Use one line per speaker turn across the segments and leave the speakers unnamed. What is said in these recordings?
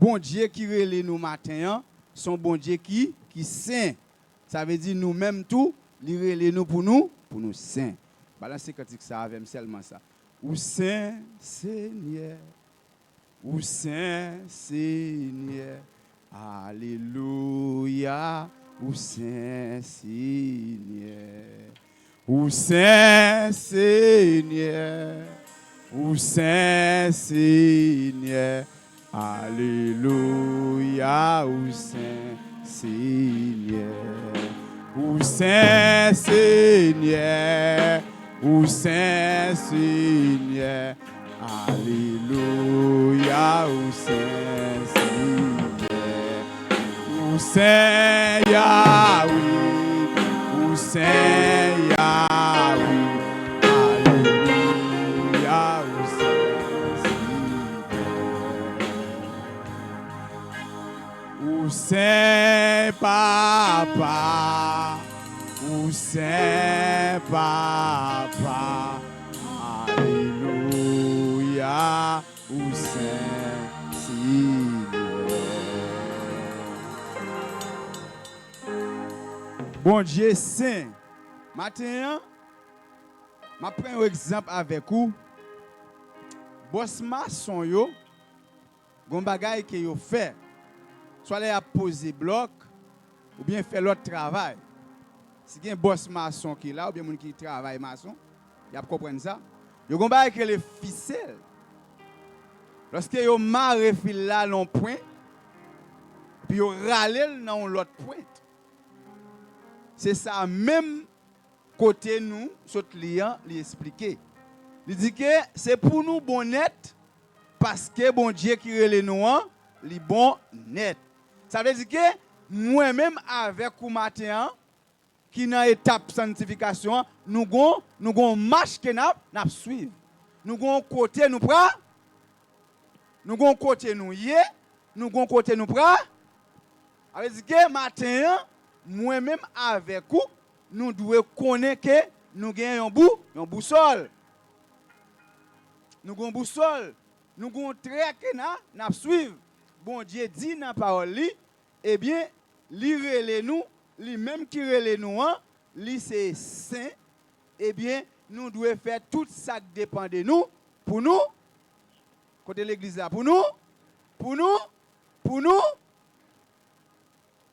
bon Dieu qui relève nous matin, son bon Dieu qui saint. Ça veut dire nous-mêmes tout, il relève nous pour nous saint. Balancez quand ça avec seulement ça. Ou saint Seigneur, ou saint Seigneur, alléluia, ou saint Seigneur, ou saint Seigneur, ou saint Seigneur, alléluia, ou saint Seigneur, ou saint Seigneur, ou saint Seigneur, alléluia, ou saint Seigneur, ou saint Yahweh, ou saint Yahweh, alléluia, ou saint Seigneur, ou saint Papa, ou saint Papa, alléluia, ou saint Seigneur. Bon Dieu saint. Maintenant, je prends un exemple avec vous. Boss maçon yo, gon bagay que yo fait. Soit les a poser bloc ou bien faire l'autre travail. Si il y a un boss maçon qui est là, ou bien un qui travaille maçon, il a comprendre ça. Il y a un bagage qui est les ficelles. Lorsque vous marre fil là dans point, puis vous râlez dans l'autre point. C'est ça même côté nous, ce client, lui expliquer. Il dit que c'est pour nous bon net, parce que bon Dieu qui relève nous, li bon net. Ça veut dire que moi-même avec vous matin, qui dans étape sanctification, nous avons marche que nous suivre. Nous avons côté nous prend, nous avons côté nous y, nous avons côté nous prend. Ça veut dire que matin, moi-même avec vous, nous devons connaître que nous avons un boussole. Nous avons un boussole. Nous avons un trait que nous suivre. Bon Dieu dit dans la parole, eh bien, li relève nous, li même qui relève nous, li c'est saint, eh bien, nous devons faire tout ça qui dépend de nous, pour nous, côté l'église là, pour nous.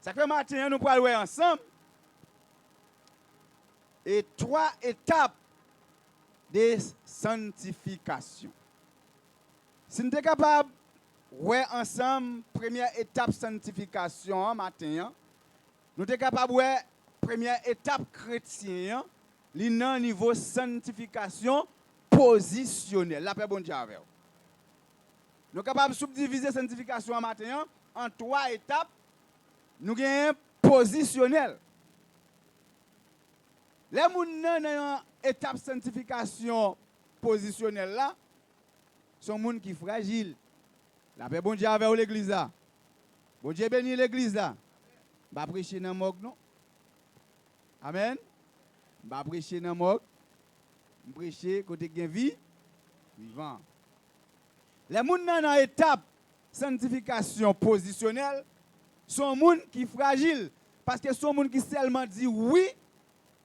Ça fait matin, nous pourrons aller ensemble. Et 3 étapes de sanctification. Si nous sommes capables ouais ensemble première étape sanctification matin, nous sommes capables ouais première étape chrétien, li nan niveau sanctification positionnelle. La paix bon Dieu avec. Nous sommes capables de subdiviser sanctification matin en 3 étapes. Nous avons positionnel. Les gens dans l'étape sanctification positionnelle là sont gens qui sont fragiles. La paix bon Dieu avec l'église là. Bon Dieu bénit l'église là. Ba prêcher dans mok non. Amen. Ba prêcher dans mok. Prêcher côté gain vie vivant. Les gens dans l'étape sanctification positionnelle sont gens qui sont fragiles parce que sont gens qui seulement dit oui,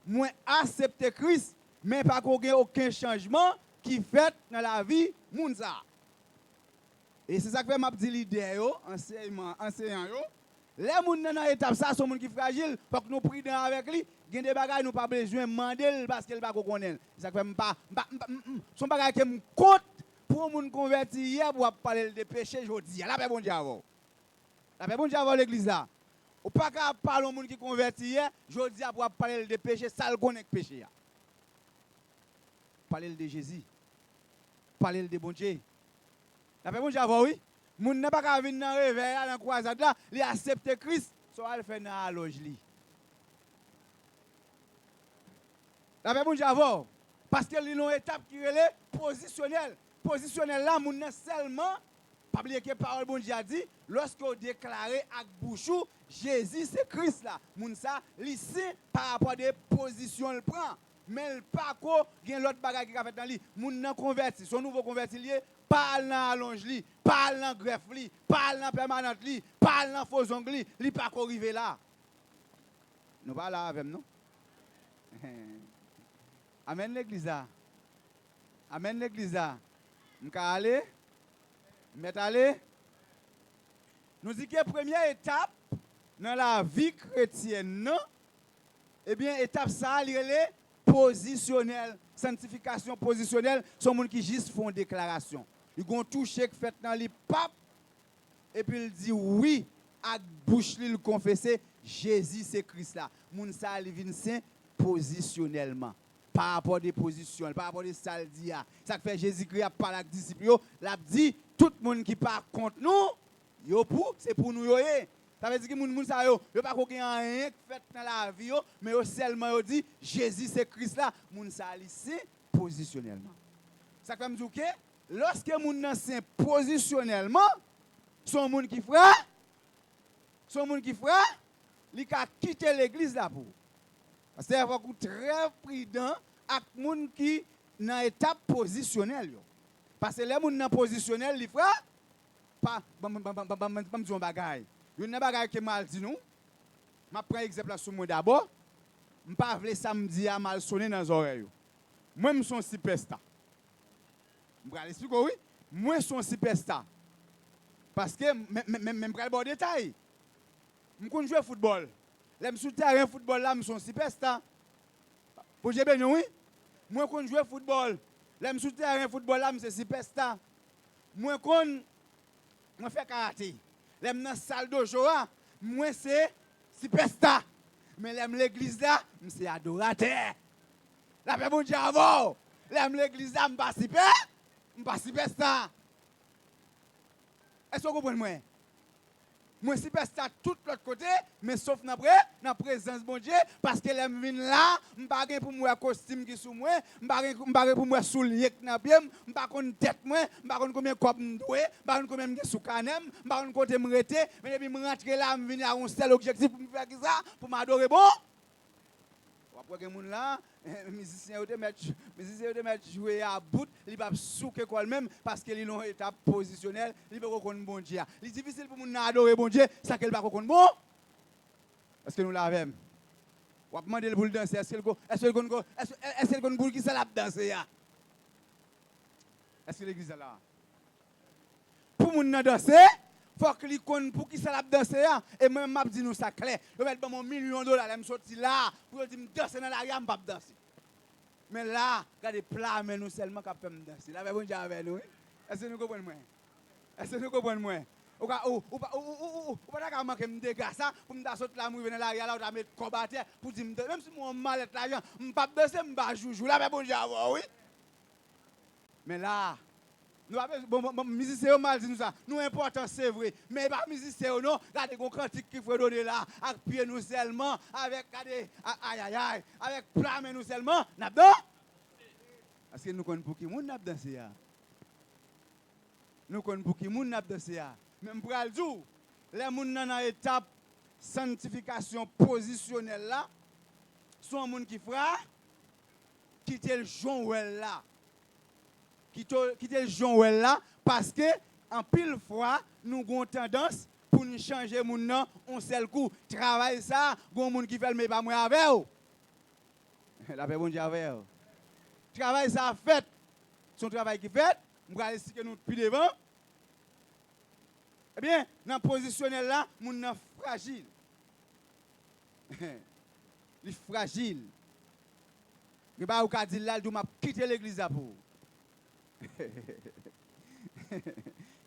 moi accepter Christ mais pas aucun changement qui fait dans la vie moun ça. Et c'est ça que m'a dit l'idée yo enseignant yo. Les gens dans l'étape ça sont gens qui sont fragiles pour que nous prions avec lui, gen des bagages nous pas besoin demander parce qu'il pas connaît. C'est ça que pas son bagage que me compte pour moun converti hier pour parler de péché jodi. La paix bon Dieu avant. La paix bon Dieu avant l'église là. Ou pas qu'à parler aux gens qui converti hier, jodi pour parler de péché, ça le connaît péché. Parler de Jésus. Parler de bon Dieu. La paix bon Dieu avant oui. Moun n'a pas qu'à venir dans réveil dans croisade là, il accepte Christ, so al fait dans la loge li. La paix bon Dieu avant parce que li une étape qui est positionnelle. Positionnel là, moun seulement pas oublier que parole bon Dieu a dit lorsque vous déclarez avec bouchou Jésus c'est Christ là. Moun ça li c'est par rapport des positions le prend. Mais le pas ko gen l'autre bagage qui a fait dans lui. Moun nan converti, son nouveau converti lié pas dans allonge li, pas dans greffe li, pas dans permanente li, pas dans faux ongles li pas arriver là. Nous pas là avec nous. Amen l'église. Amen l'église. M'ka aller? M'est aller? Nous dit que première étape dans la vie chrétienne, non? Eh bien, étape ça, est positionnelle. Sanctification positionnelle, sont gens qui juste font déclaration. Ils vont toucher que fait dans les papes, et puis il dit oui, avec bouche il confesser Jésus c'est Christ là. Moun ça il vient saint positionnellement. Par rapport des positions, par rapport des saldia. Ça fait Jésus-Christ a parlé avec les disciples, l'a dit tout le monde qui part contre nous, yo pour c'est pour nous yo. Ça veut dire que moun ça yo pas rien fait dans la vie yo, mais yo seulement yo dit Jésus c'est Christ là, moun ça c'est positionnellement. Ça fait me dire que lorsque moun nan c'est positionnellement, son moun qui frère, il a quitté l'église là pour. Parce qu'il faut être très prudent avec les gens qui sont dans l'étape positionnelle. Parce que les gens dans positionnel, les frères, pas me bagaille. Il y a un bagaille qui mal dit nous. Je prends exemple sur moi d'abord. Je ne pas vle samedi à mal sonner dans les oreilles. Moi, je suis un superstar. Je vais expliquer oui. Moi, je suis un superstar. Parce que, je prends le bon détail. Je connais jouer au football. Là, je suis sur terrain football, là, je suis un superstar. Pour j'ai bien, oui. Moi, quand je joue au football, là, je suis sur terrain football, là, je suis superstar. Moi, quand je fais karaté, là, je suis dans la salle de jeu, moi, c'est superstar. Mais là, l'église, là, je suis adorateur. Là, je suis bon avant. Là, l'église, là, je suis pas superstar. Est-ce que vous comprenez moi? Moi, si je suis tout l'autre côté, mais sauf dans la présence de mon Dieu, parce que les vin là, je ne pas pour moi costume qui sous moi, je ne pas pour moi soulier qui n'a bien, je ne pas tête moi, je ne pas combien cop m'doué, je ne pas combien sous canem, je ne pas côté me rete, mais depuis me rentrer là, je viens à un seul objectif pour me faire ça, pour m'adorer bon. Après que moun là, musicien yo te mettre jouer à bout, il va souker quoi même parce que il ont étape positionnelle, il veut reconnaître bon Dieu. Il est difficile pour moun adorer bon Dieu, ça qu'elle va reconnaître bon. Est-ce que nous l'avons? On va demander le boule danser, est-ce que le boule qui ça l'a danser ya? Est-ce que l'église est là? Pour moun danser, faut qu'il connaisse pour qui ça l'a danser et même m'a dit nous ça clair. Je mettre mon $1 million là, me sorti là pour dire me danser dans la rue, me pas danser. Mais là, regardez plat mais nous seulement capable me danser. Là bon Dieu avec nous. Est-ce que nous comprenons moi? Est-ce que nous comprenons moi? Ou pas manquer me dégâts ça pour me sortir là, me venir là là ou mettre combattre pour dire même si mon mal l'argent, me pas danser, me pas joujou. Là bon Dieu oui. Mais là nous avons musiciens mal dit nous ça. Nous important c'est vrai, mais pas musiciens non, regardez qu'on cantique qu'il faut donner là, avec pied nous seulement avec aïe avec plat mais nous seulement n'a pas. Est-ce que nous connaissons pour qui moun n'a danser là? Nous connaissons pour qui moun n'a danser là. Même pour le jour, les moun dans étape sanctification positionnelle là, sont moun qui fera quitter le Joël là. Quitter le Joël là parce que en pile fois nous avons tendance pour nous changer mon nom on seul coup travail ça gon moun qui fait mais pas moi avec vous la paix bon Dieu avec vous travail ça fait son travail qui fait on va expliquer nous plus devant eh bien dans positionnel là mon nom fragile il est fragile mais pas ou ka dire là m'a quitter l'église là pour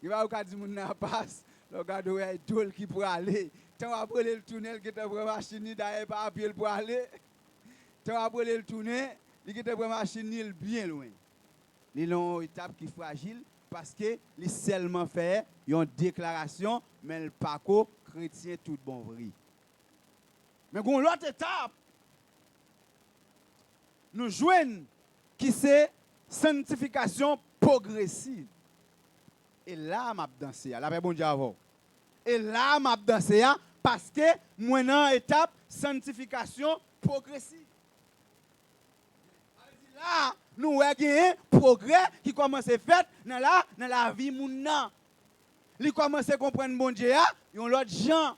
il va au cas du monde n'a passe le gars de tout qui pour aller tant après le tunnel qui était pour machine d'ailleurs pas pied pour aller tant après le tunnel il qui était pour machine il bien loin il ont étape qui fragile parce que il seulement fait une déclaration mais le parcours chrétien tout bon vrai mais gon l'autre étape nous joignent qui c'est sanctification progressive. Et là, m'a dansé. La bon Dieu avant. Et là, m'a dansé parce que moi dans étape sanctification progressive. Là, nous avons un progrès qui commence à faire dans la vie moun nan. Li commence à comprendre bon Dieu, yon l'autre gens.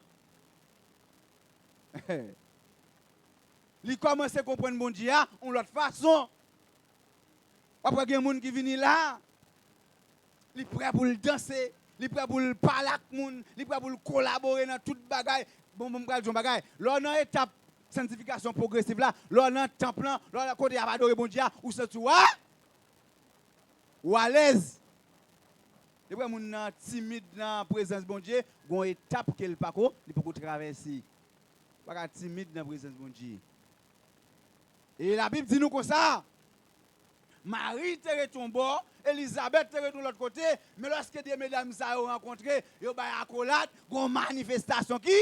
Li commence à comprendre bon Dieu, on l'autre façon. Après il y a des gens qui viennent là, li prêt pour le danser, li prêt pour le parler avec moun, li prêt pour collaborer dans toute bagaille. Bon bagaille. Là dans étape sanctification progressive là, là dans temple là, là côté a adorer bon Dieu ou c'est tout ou à l'aise. Les gens sont timides dans la présence de bon Dieu, il y a une étape qu'il pas il peut traverser. Pas timide dans la présence de bon Dieu. Et la Bible dit nous comme ça. Marie était ton bord, Elisabeth était de l'autre côté, mais lorsque des mesdames ça ont rencontré, ils ont une accolade, une manifestation qui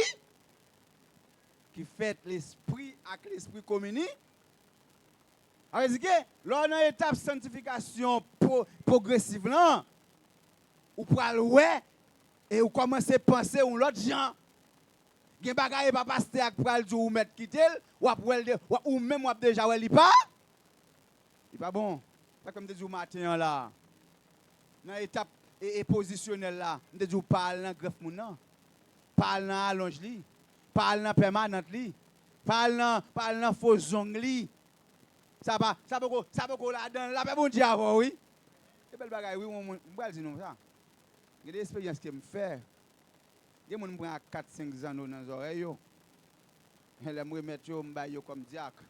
fait l'esprit avec l'esprit communie. Alors, c'est que là, dans l'étape de sanctification progressive, là, ou pour aller et ou commencer à penser ou l'autre gens. Gen bagaille pas passer ak pral di ou mettre quitter ou même ou déjà ou li pas. Il pas bon. Pas comme dit matin là. Dans étape et positionnel là, on dit parle dans greffe moun nan. Parle dans allonge li. Parle dans permanente li. Parle dans faux zong li. Ça pas là dedans là pas bon Dieu avant oui. C'est belle bagaille oui on va dire non ça. Il y a des expériences que me fait. Il y a des gens qui prennent 4-5 ans dans les oreilles. Je me mettre comme diacre.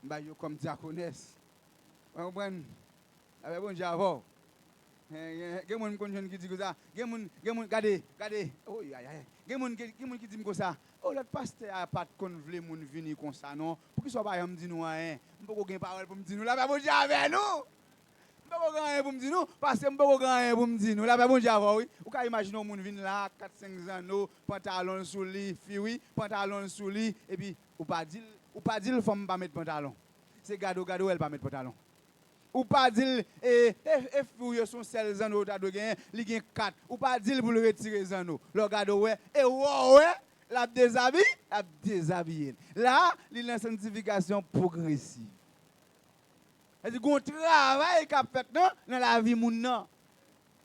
Je comme diaconesse. Vous comprenez? Avec bon Dieu avant. Il y a des gens qui disent ça. Il y a des gens qui disent, regardez. Oh, il y a des gens qui disent ça. Oh, le pasteur n'a pas de convle moun venir comme ça, non? Pour qu'il soit pas me dire nous rien. Je ne peux pas parole pour me dire nous. Là, bon Dieu avec nous. Je ne peux pas rien pour me dire nous. Parce que je ne peux pas rien pour me dire nous. Là, bon Dieu avant, oui. Vous pouvez imaginer un monde vient là, 4-5 ans, pantalon sous lui, fille, pantalon sous lui, et puis, ou pas dire, il faut pas mettre pantalon. C'est gado, elle pas mettre pantalon. Ou pas dire, fille, son sel zano, t'as de gagner, il gagne 4. Ou pas dire pour le retirer zano. Le gado, ouais, et ouais, la déshabillé. Là, il y a une sanctification progressive. C'est-à-dire qu'on travaille qu'a fait dans la vie moun nan.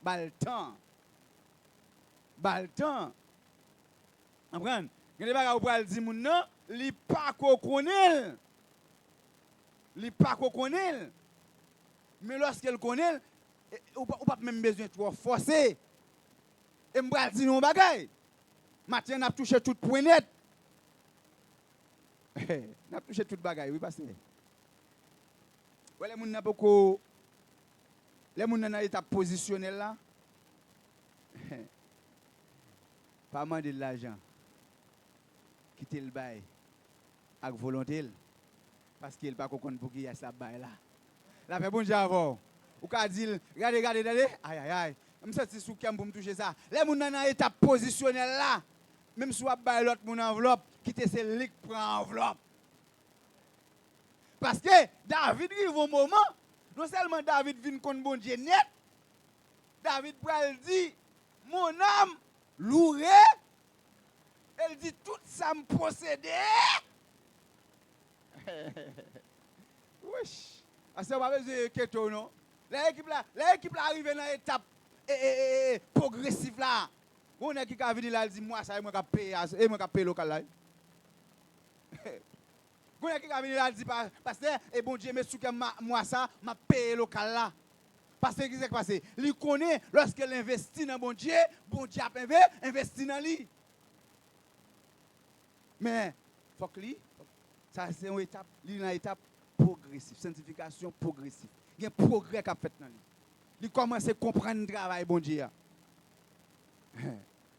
Bal temps. Comprendre? Il y a des bagages où on dit moun nan, li pas ko connaît. Li pas ko connaît. Mais lorsqu'elle connaît, ou pas même besoin trop forcer. Et m'bral di nou bagay. Matin n'a touché tout point net. N'a touché tout bagay, oui pasteur. Les gens n'a beaucoup les gens dans l'état positionnel là. Pas demander de l'argent. Quitter le bail avec volonté parce qu'il pas comprendre pour qui y a ça bail là. La fait bon Dieu avant. Ou ka dire regardez aïe. Me senti sous cam pour me toucher ça. Les gens dans l'état positionnel là. Même si on bail l'autre mon enveloppe, quitter c'est lui qui prend enveloppe. Parce que David arrive au moment, non seulement David vient contre bon Dieu net, David pral dit, mon âme louerait, elle dit tout ça me possédait. Wesh, ça va besoin de keto non. L'équipe là arrive dans l'étape progressive là. On est qui a venir là, il dit moi ça moi qui payer local là. Quand il y a qui a dit, pasteur, et bon Dieu, mais sous que moi ça, m'a payé local là. Parce que qu'est-ce qui s'est passé? Il connaît, lorsqu'il investit dans bon Dieu a investi dans lui. Mais, il faut que lui, ça c'est une étape, progressive, sanctification progressive. Il y a un progrès qui a fait dans lui. Il commence à comprendre le travail bon Dieu.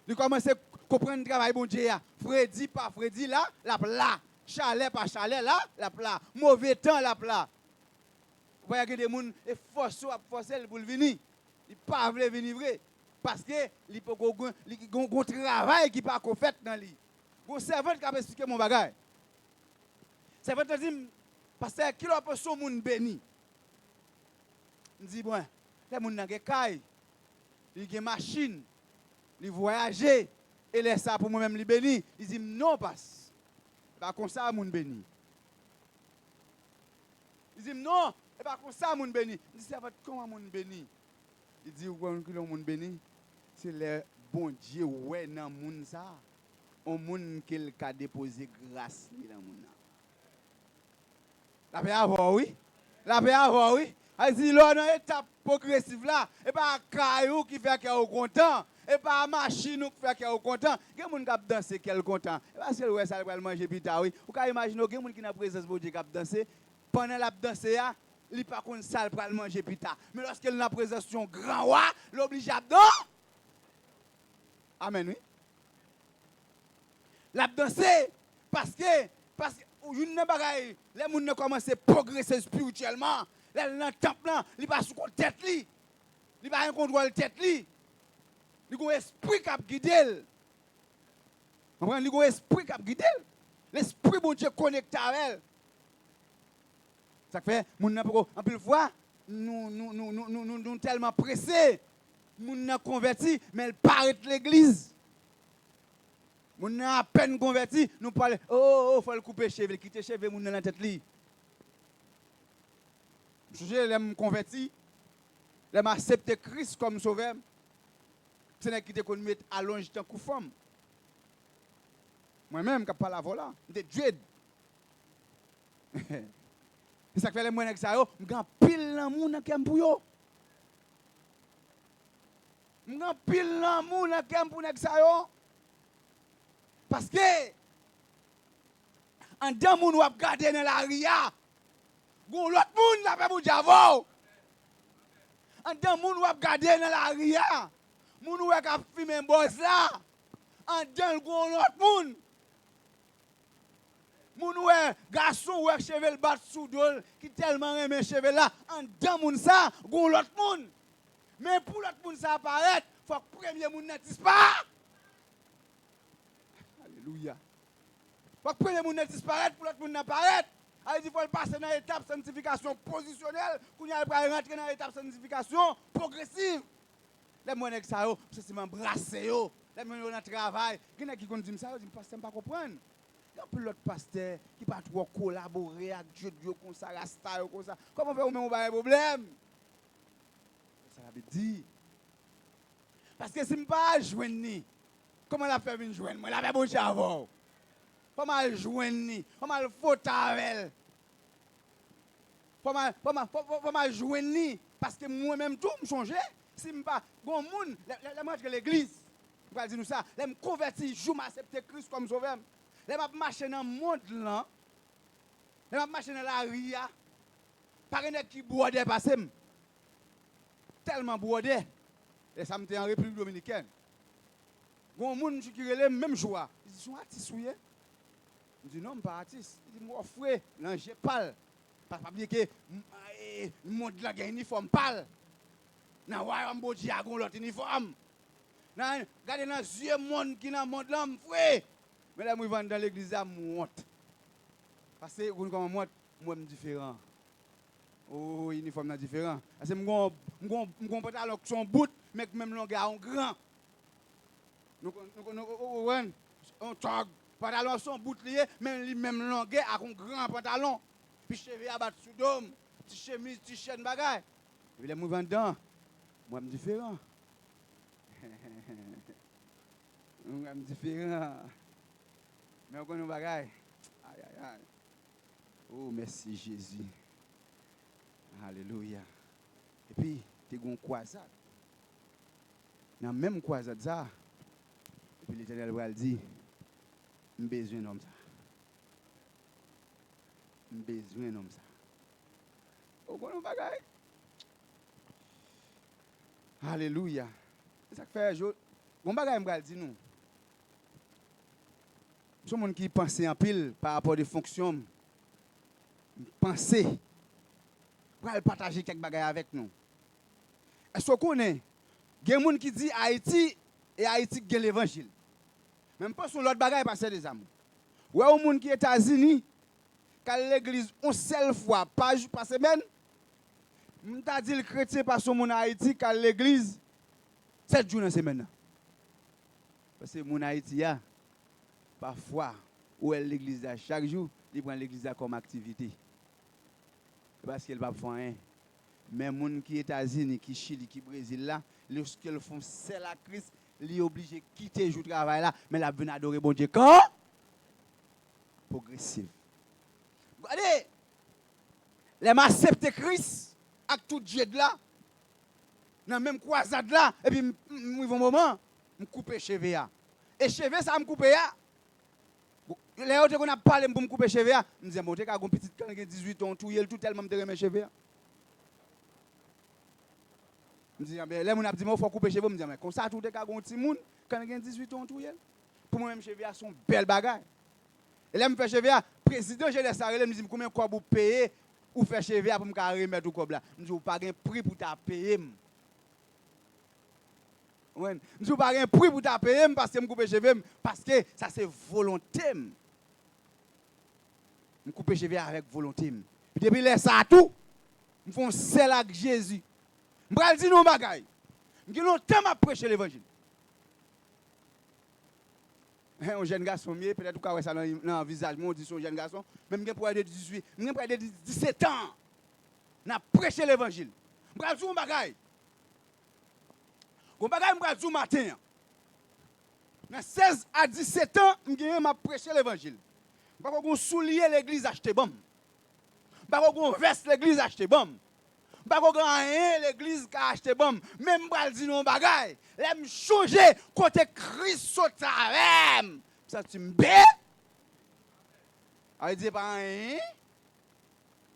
Il commence à comprendre le travail bon Dieu. Freddy pas Freddy là, là. Chalet par chalet là, la plat. Mauvais temps la plat. Vous voyez que des gens forcent pour venir. Ils ne peuvent pas venir vrai. Parce que il faut un travail qui pas fait dans lui. Mon servant qui a expliqué mon bagage. Servant dit parce que qui l'a pas son monde béni. Il dit bon, les gens n'ont pas de ils ont machine, ils voyagent et laisse ça pour moi-même les béni. Il dit non passe. Pas comme ça, mon béni. Il dit non, Et pas comme ça, moun béni. Il dit, c'est comment moun béni? Il dit, où est-ce que moun béni? C'est le bon Dieu, ouais, dans moun ça. On moun qu'il a déposé grâce dans moun. La paix avant, oui. La paix avant, oui. Il dit, là, dans l'étape progressive là, et pas caillou qui fait qu'il est content. Et pas machine qui fait qu'il est content. Il y a des gens qui dansent qui est content. Et parce que ouais, ça va manger pita, oui. Vous pouvez imaginer, il y a des gens qui ont présence de Dieu qui dansent. Pendant la danse, il n'est pas contre ça pour manger pita. Mais lorsqu'il a la présence d'un grand roi, l'oblige à danser. Amen, oui. La danser parce que une bagaille, les gens commencent à progresser spirituellement. Là, dans le temple, il pas sous tête li. Il pas un contrôle tête li. Il a un esprit qui a guidé. Il a un esprit qui a guidé. L'esprit bon Dieu connecté avec elle. Ça fait, en plus fois, nous tellement pressés, nous sommes convertis, mais elle paraît de l'église. Nous sommes à peine convertis, nous parlons, il faut le couper cheveux, quitter cheveux, nous sommes dans la tête. Je suis converti, je suis accepté Christ comme sauveur. Ce n'est pas qu'on met à l'ange tant que femme. Moi-même, je ne parle pas voilà, je suis Dieu. C'est ça que fait les moyens que ça, je suis pile dans le monde qui est pour eux. Je suis pile dans le monde qui est pour eux. Parce que, en deux monde, on va regarder dans la ria. L'autre monde, la fait pour Javo. En deux monde, on va regarder dans la ria. Moun ou qui a filmé un boss là. En deux, l'autre monde. Moun ou garçon ou cheveux bat sous dol qui tellement aime cheveux là. En deux monde ça, l'autre monde. Mais pour l'autre monde ça apparaître, il faut que le premier monde ne disparaisse. Alléluia. Il faut que le premier monde ne disparaisse pour l'autre monde n'apparaître. Il faut passer dans l'étape de sanctification positionnelle, pour rentrer dans l'étape de sanctification progressive. Les moyens que ça, c'est m'embrasser. Les moyens dans le travail. Il y a qui disent ça, je ne peux pas comprendre. Il y a l'autre pasteur qui ne peut pas trop collaborer avec Dieu comme ça, rasta comme ça. Comment faire même un problème? Ça veut dire. Parce que si je ne peux pas joindre, comment la faire une joindre? Moi, la faire bon avant. Comment la joindre? Comment la faute avec elle? Comment la joindre? Parce que moi-même, tout me change. Si je ne pas, bon monde, je l'église. Je vais dire nous ça. Je me convertis, je m'accepte Christ comme sauveur. Je vais marcher dans le monde là. Je vais marcher dans la ria. Par un qui boide passé. Tellement boide. Et ça me fait en République dominicaine. Bon monde qui relève même joie. Il dit, sont artistes ou je dis non, je ne suis pas artiste. Il dit, moi frère, là je parle. Parce que le monde là a un uniforme parle. Dans le royaume de Dieu, il y a l'autre uniforme. Regardez dans les yeux monde qui dans le monde là, frère. Mais là, je vais dans l'église, je monte. Parce que vous comme moi, je suis différent. Oh, l'uniforme est différent. Parce que je suis un pantalon qui sont bout, mais même longueur est grand. On tog, pantalon sont bout lié, même longueur a un grand pantalon. Puis cheveux à battre sous dôme, petit chemise, petit chaîne bagaille. Et puis les mouvements dedans, moi je suis différent. Moi je suis différent. Mais on connaît bagaille. Aïe aïe aïe. Oh merci Jésus. Alléluia. Et puis, tu as une croisade. Dans la même croisade, ça. Et puis l'Éternel va dire, j'ai besoin d'un homme ça. J'ai besoin d'un homme ça. Vous connaissez bagaille? Alléluia. C'est ça que fait, bon bagaille, je vais dire nous. Tout le monde qui pense en pile par rapport à des fonctions, pensez. Pour partager quelques bagages avec nous. Est-ce qu'on connaît? Il y a des gens qui disent Haïti et Haïti qui l'évangile. Même pas sur l'autre bagaille passer des amours. Ou il y a des gens qui sont aux États-Unis, qui ont l'église une seule fois par semaine. Je t'ai dit le chrétien par son monde Haïti qui a l'église 7 jours dans la semaine. Parce que mon Haïti, parfois, où est l'église chaque jour, il prend l'église comme activité. parce qu'elle va faire rien. Mais les gens qui États-Unis, qui Chili, qui Brésil là, lorsqu'ils font c'est la Christ, ils sont obligés de quitter le travail là, mais la venir adorer bon Dieu quand progressif. Regardez, les m'accepter Christ avec tout Dieu là, dans même croisade là, et puis ils vont moment, me couper cheveux. Et cheveux ça me couper ya. Les autres qu'on a parlé pour me couper cheveux, je disais, bon, tu as un petit quand 18 ans, tout tellement me mes cheveux. Je dis, les gens ont dit, il faut couper cheveux. Je dis, mais comme ça, tout est un petit monde, quand il a 18 ans, tout pour moi, mes cheveux sont belles bagailles. Et là, je fais cheveux, président, je laisse ça, je me dis, combien de vous payez ou faire cheveux pour me remettre tout comme là. Je dis, vous pas un prix pour ta payer. Je dis, vous pas un prix pour ta payer parce que je coupe cheveux, parce que ça c'est volonté. Je coupe les cheveux avec volonté. Depuis là, ça tout, je fais un sel avec Jésus. Je vais dire non bagaille. Je vais temps à prêcher l'évangile. Un jeune garçon, peut-être que ça dans le visage, on dit son jeune garçon, même pour de 18, même pour de 17 ans, n'a prêché l'évangile. Je vais dire un bagaille. Un bagaille, je vais dire matin. Dans 16 à 17 ans, je vais prêcher l'évangile. Je vais pas soulier l'église acheter bon. Je vais pas veste l'église acheter bon. Je vais pas rien l'église qui acheter bon. Même je vais dire non bagaille. Je vais changer côté Christ saute avec. Ça tu me bête. Il dit pas rien.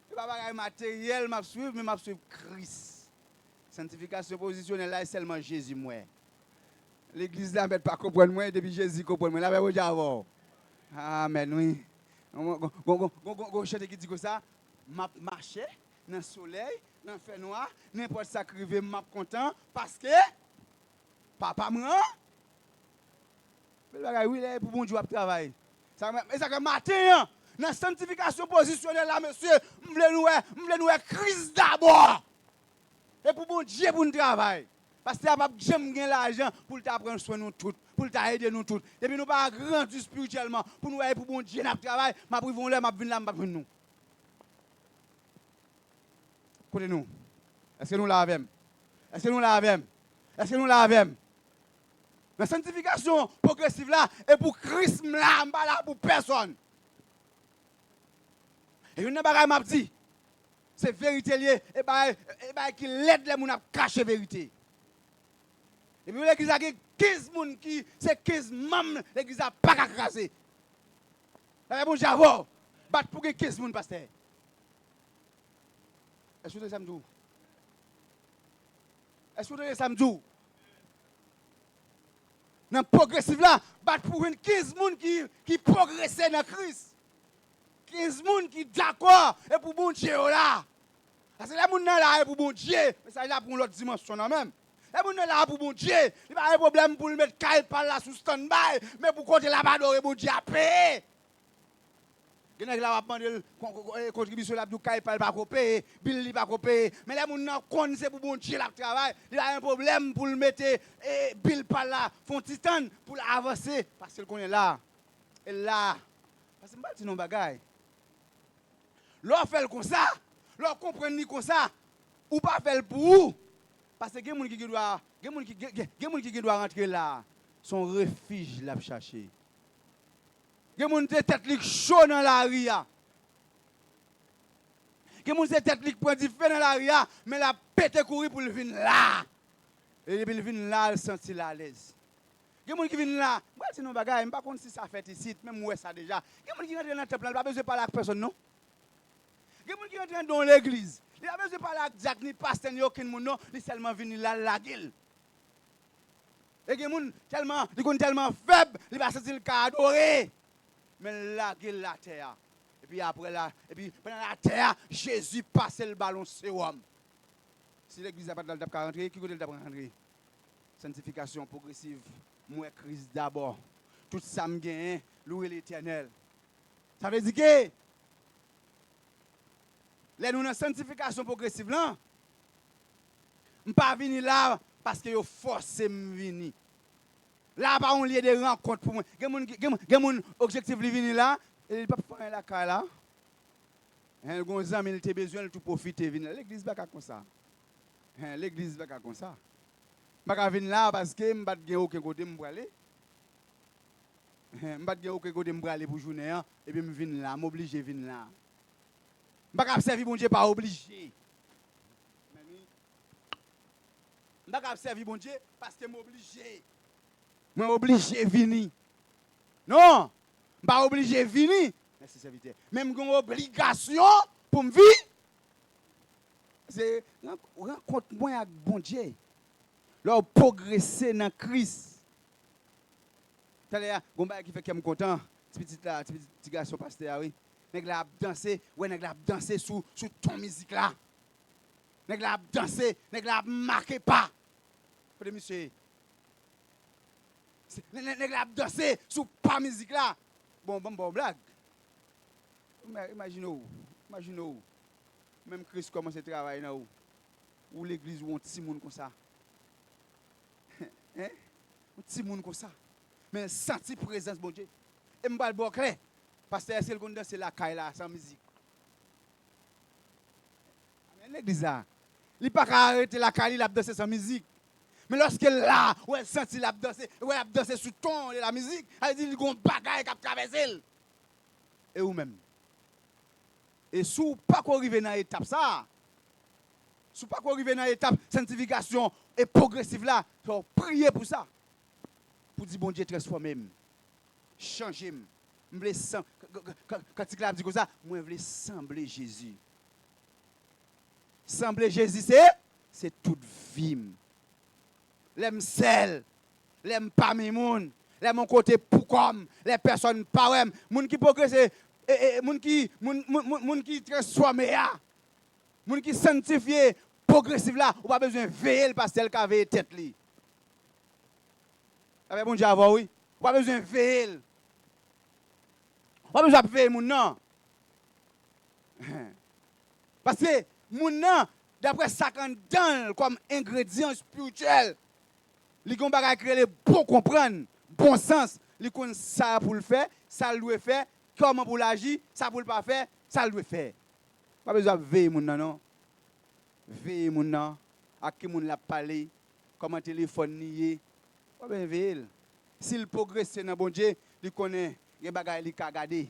Ce n'est pas bagaille matériel m'a suivre mais m'a suivre Christ. Sanctification positionnelle là c'est seulement Jésus moi. L'église là met pas comprendre moi depuis Jésus comprendre moi là va déjà avoir. Amen oui. On chante qui dit comme ça, m'a marché dans le soleil, dans le fait noir, n'importe ça qui arrive m'a content parce que papa moi oui là pour bon Dieu travailler. Ça que matin dans sanctification positionnelle là monsieur, m'vle nous Christ d'abord. Et pour bon Dieu pour nous travailler. Parce que j'aime gagner l'argent pour t'apprendre soin nous tous, pour t'aider nous tous. Et puis nous pas grandir spirituellement pour nous aider pour bon Dieu notre travail, m'a privons là, m'a venir là, m'a venir nous. Écoutez nous. Est-ce que nous l'avons? Est-ce que nous l'avons? Est-ce que nous l'avons? La sanctification progressive là et pour Christ là, pas là pour personne. Et une bagaille m'a dit, c'est vérité liée et bah qui l'aide les gens à cacher vérité. Et puis l'église a 15 personnes qui, c'est 15 membres, l'église n'a pas qu'à craser. Et bon, j'avoue, bat pour 15 personnes, pasteur. Est-ce que vous avez ça me dit? Est-ce que vous avez ça me dit? Dans le progressif là, bat pour 15 personnes qui progressent dans Christ. 15 personnes qui d'accord et pour bon Dieu là. Parce que les gens là pour bon Dieu, mais ça là pour l'autre dimension même. Les gens là pour bon Dieu, il n'y a pas de problème pour le mettre Kyle par là sous stand-by, mais pour côté là-bas, bon Dieu à payer. Il y a là demander contribution là pour Kyle pas payer, Bill pas payer, mais les gens connaissent pour bon Dieu là travail, il y a un problème pour le mettre Bill par là, font titan pour avancer parce qu'il connaît là. Et là, parce que je ne dis pas de bagaille. L'on fait comme ça, l'on comprend comme ça, ou pas faire pour vous. Parce que les gens qui doivent rentrer là, son refuge là chercher. Les gens qui ont tête chaud dans la ria. Les gens qui ont tête prend du feu dans la ria, mais la pète courir pour le venir là. Et puis le venir là, il sent à l'aise. Les gens qui viennent là, moi c'est non bagaille, je ne sais pas si ça fait ici, même moi ça déjà. Les gens qui rentrent dans le temple, pas besoin de parler avec personne non. Les gens qui rentrent dans l'église. Il a besoin de parler avec Jack, ni pasteur, ni aucun monde, il seulement venu là, la gueule. Et les gens tellement faibles, il va se sentir adorer. Mais la gueule, la terre. Et puis après là, et puis pendant la terre, Jésus passe le ballon sérum. Si l'église n'a pas de temps rentrer, qui peut le temps rentrer? Sanctification progressive, moi Christ d'abord. Tout ça me gagne, louer l'éternel. Ça veut dire que les nous dans sanctification progressive là, je ne pas venir là parce que yo forcé me venir. Là pas on lieu de rencontre pour moi. Gen mon objectif de venir là, et il pas faire la car là. Un gonzam il te besoin de tout profiter venir l'église pas comme ça. L'église pas comme ça. Pas venir là parce que m'pas gen aucun côté m'pour aller. M'pas gen aucun côté m'pour aller pour journée et puis me venir là, m'obligé venir là. M'pas servir bon Dieu pas obligé. M'pas servir bon Dieu parce que m'obligé. Moi obligé venir. Non, m'pas obligé venir. Merci serviteur. Même une obligation pour me vivre. C'est rencontre moi avec bon Dieu. Leur progresser dans Christ. T'as l'air gomba qui fait que me content. Petit garçon pasteur oui. Nèg la danser, ouais nèg la danser sous ton musique là. Nèg la danser, nèg la marquer pas. Pour monsieur. Nèg la danser sous pas musique là. Bon blague. Imaginez-vous. Même Christ commence à travailler là où l'église où un petit monde comme ça. Un petit monde comme ça. Mais senti présence bon Dieu. Et m'bal bon clair parce que c'est le qu'on danse la caille là sans musique. L'église là, il pas arrêter la caille, il a danser sans musique. Mais lorsque là, où elle senti la danser, où elle danser sous ton de la musique, elle dit il y a un bagaille qui a traversé. Et ou même. Et si vous pas arriver dans l'étape ça, si vous pas arriver dans l'étape sanctification et progressive là, il faut prier pour ça. Pour dire bon Dieu transformer-moi. Changer-moi. Quand il dit comme ça, moi je veux sembler Jésus. Sembler Jésus c'est toute vie. L'aime sel, l'aime pas mes moun, l'aime mon côté pour comme les personnes pas même, moun qui progresser moun qui transforme ya, moun qui sanctifié progressif là, ou pas besoin veiller parce qu'elle a veillé tête li. Avec bon Dieu avant oui, ou pas besoin veiller. Ou pas besoin veiller moun non. Parce que moun non d'après ça qu'on donne comme ingrédient spirituel, li gon bagay créer le bon comprendre, bon sens, li kon ça pour le faire, ça le doit faire. Comment pour l'agir, ça pour le pas faire, ça le doit faire. Pas besoin de veiller moun nan non. Veiller moun nan, à qui moun la parler, comment téléphone nié. Pas besoin veiller. S'il progresse dans bon Dieu, il connaît les bagages li ka garder.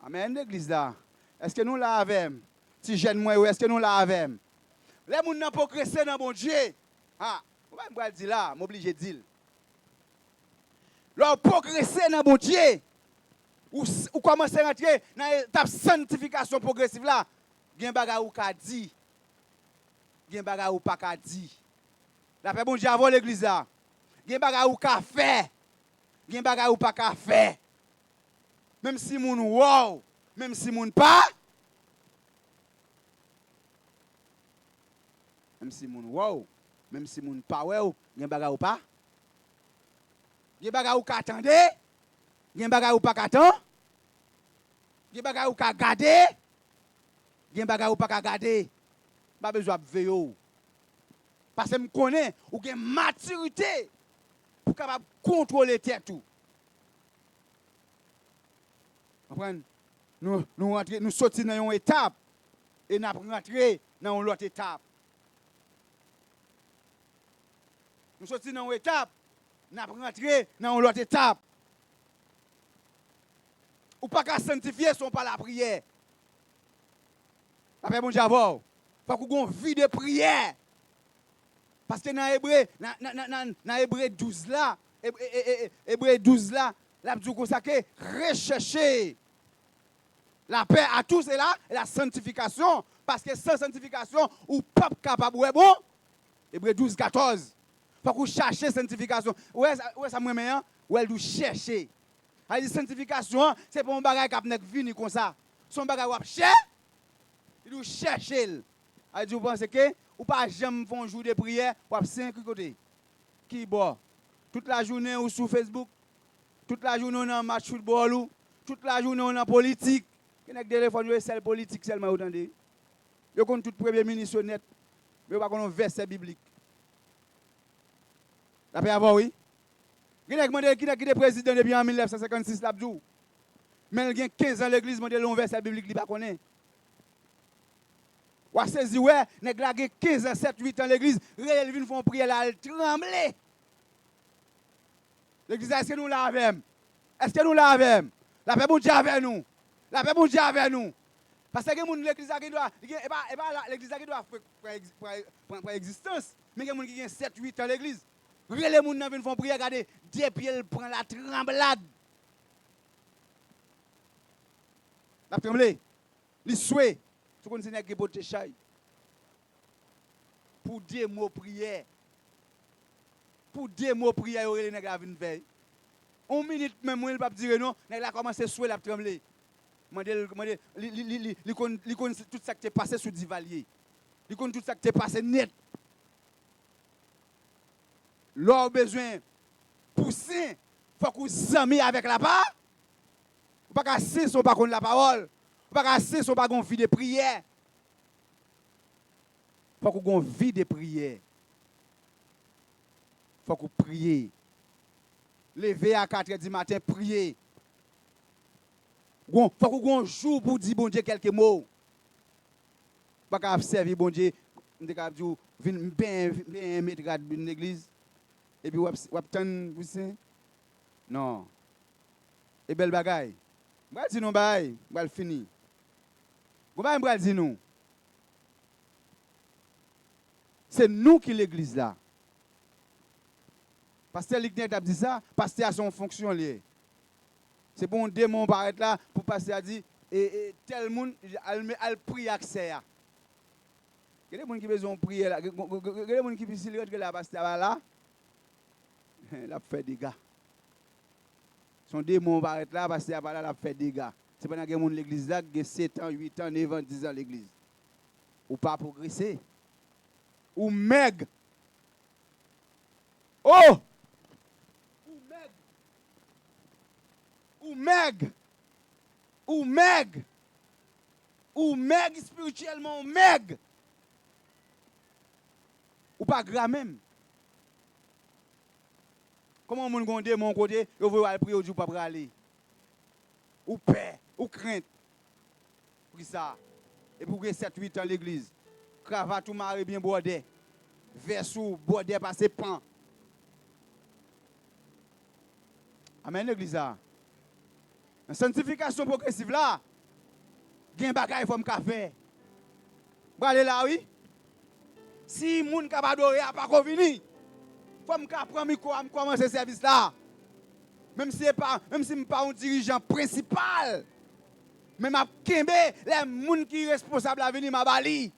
Amen l'église là. Est-ce que nous là avec? Si jeune moi est-ce que nous là avec? Les moun nan progresser dans bon Dieu. Ah, on va dire là, m'obligé dire. Leur progresser dans bon Dieu. Ou commencer à rentrer dans l'étape sanctification progressive là, gen bagay ou ka di, gen bagay ou pas ka di. La paix bon Dieu avant l'église là. Gen bagay ou ka fait, gen bagay ou pas ka fait. Même si moun wow, même si moun pas. Même si moun wow, même si moun pas wow, gen bagay ou pas. Gen bagay ou ka attendre. Gen bagay ou pas attendre. Gen bagay ou ka garder. Gen bagay ou pas ka garder. Pas besoin de veiller. Parce que me connais ou gen maturité pour capable contrôler tête tout. Comprenez? Nous sortir dans une étape et nous rentrer dans une autre étape. Nous sortir dans une étape, nous rentrer dans une autre étape. Ou pas qu'à sanctifier son par la prière. Après bon Dieu, faut qu'on ait une vie de prière. Parce que dans Hébreu 12 là, Hébreu 12 là, la dit comme ça que rechercher la paix à tous et là, et la sanctification. Parce que sans sanctification, ou pas capable, ouais bon. Hébreu 12, 14. Faut qu'on cherche sanctification. Ouais, ça me met, ouais, elle chercher. La sanctification, c'est pour un bagage qui a venu comme ça. Son bagage qui a cherché, il doit chercher. Elle dit, vous pensez que, ou pas jamais faire un jour de prière, ou pas 5 côtés. Qui boit? Toute la journée ou sur Facebook, toute la journée on a un match de football, toute la journée on a politique. Qui n'a que téléphone, c'est politique seulement, vous entendez? Vous connaissez tout premier ministre net, mais vous ne connaissez pas verset biblique. La paix avant, oui? Qui n'a demandé qui est président depuis en 1956 là-bas? Mais il y a 15 ans l'église, il y a un verset biblique qui ne connaît pas. Ou saisi, ouais, nèg la 15 ans, 7, 8 ans l'église, réel vient font prière là, elle tremble. L'église, est-ce que nous l'avons? Est-ce que nous l'avons? La paix bon Dieu avec nous. La paix bon Dieu avec nous. Parce que l'église qui doit, l'église qui doit prendre existence, mais il y a des gens qui ont 7, 8 ans l'église. Les gens qui viennent font prière, regardez, depuis elle prend la tremblade. La tremblade. Les souhaits. Tout le monde qui porte chai. Pour des mots prière. Pour des mots prière, les nèg la vinn faire. 1 minute même il pas dire non, nèg la commencer souhaiter la trembler. Mandel li kon tout ça qui est passé sous Divalier. Li kon tout ça qui est passé net. Leur besoin pousser, faut qu'on s'ami avec la part. Pas casser son pas contre la parole. Pas casser son pas gon vie de prière. Faut qu'on gon vie de prière. Faut qu'on prie. Lever à 4h du matin, prier. Faut qu'on gon jour pour dire bon Dieu quelques mots. Pas qu'à servir bon Dieu, m'décap dire vinn bien mettre une église et puis ou attendre vous savez. Non. Et belle bagaille. M'bral di nou bay, m'bral fini. Comment m'bral di nou? C'est nous qui l'église là. Pasteur Lignet a dit ça, pasteur a son fonction lié. C'est bon démon paraître là pour pasteur a dit et tel monde elle prie accès. Il y a des gens qui besoin de prier là, il y a des gens qui s'il rentre là pasteur là, il a fait des dégâts. Son démon paraître là pasteur là, il a fait des dégâts. C'est pendant que l'église là, il y a 7 ans, 8 ans, 9 ans, 10 ans l'église. Ou pas progresser. Ou meg. Oh! Ou meg. Ou meg. Ou meg spirituellement, ou meg. Ou pas grand même. Comment on gonde mon côté, vous voulez aller prier ou pas aller. Ou paix, ou crainte. Pour ça. Et pour 7-8 ans l'église. Cravate ou mari bien bordé. Versou bordé par ses pans. Amen l'église là. La sanctification progressive là, il y a un bagage faut me faire. Vous allez là oui. Si moun ka pa adoré a pas convenu, faut me prendre micro à commencer service là. Même si je pas un dirigeant principal. Mais m'a kembe les moun qui responsable à venir m'a bali.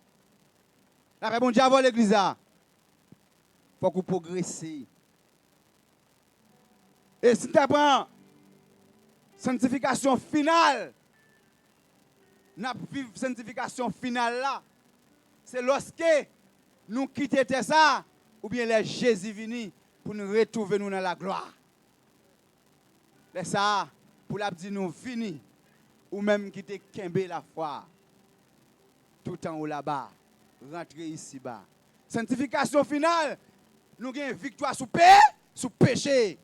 La paix bon Dieu avant l'église là. Faut qu'on progresse. Et si tu prends sanctification finale, n'a vivre sanctification finale là, c'est lorsque nous quittons ça, ou bien les Jésus vini pour nous retrouver nous dans la gloire. C'est ça, pour la dire nous fini, ou même quitter Kembe la foi, tout en haut là-bas, rentrer ici-bas. Sanctification finale, nous avons victoire sous péché.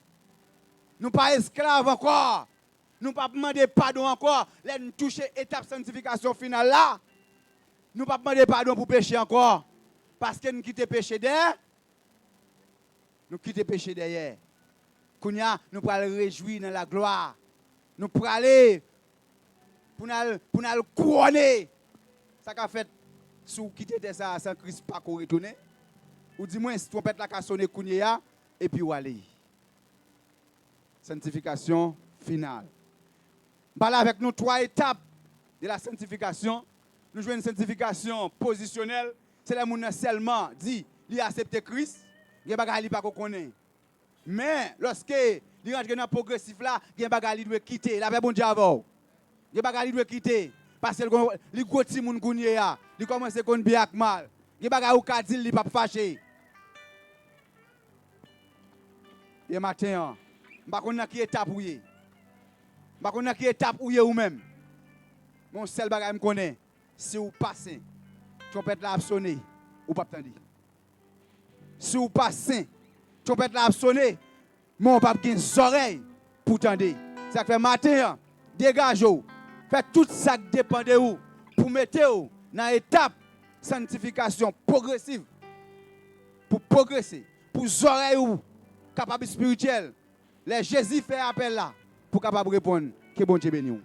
Nous pas esclaves encore. Nous pas demander pardon encore. Là, nous toucher étape sanctification finale là. Nous pas demander pardon pour pécher encore. Parce que nous quittons péché derrière. Nous quittons péché derrière. Kounya, nous pour aller réjouir dans la gloire. Nous pour aller pour nous couronner. Ça qu'a fait sous quitter ça sans Christ pas retourner. Ou dis-moi si trompette la ka sonner kounya et puis ou aller. Sanctification finale. Parle avec nous 3 étapes de la sanctification. Nous jouons une sanctification positionnelle. C'est là où seulement dit, il a accepté Christ, il n'y a pas de pas connaît. Mais lorsque il rentre dans le progressif là, il y a pas de doit quitter. La paix bon Dieu avant. Il y a pas de doit quitter parce que les gros petits moun kounye ya, il commence à connaître bien mal. Il y a pas de dire il pas fâché. Et matin, je ne sais pas qui étape où est. Je ne sais pas qui étape où est ou même. Mon seul bagage me connaît. Si vous passez, trompette la sonner, ou pas attendre. Si vous passez, trompette la sonner, mon pas des oreilles pour tendre. Ça fait matin, dégagez-vous. Faites tout ça qui dépend de vous pour mettre vous dans l'étape sanctification progressive. Pour progresser, pour oreilles ou capable spirituel. Les Jésus fait appel là pour capable répondre que bon Dieu béni.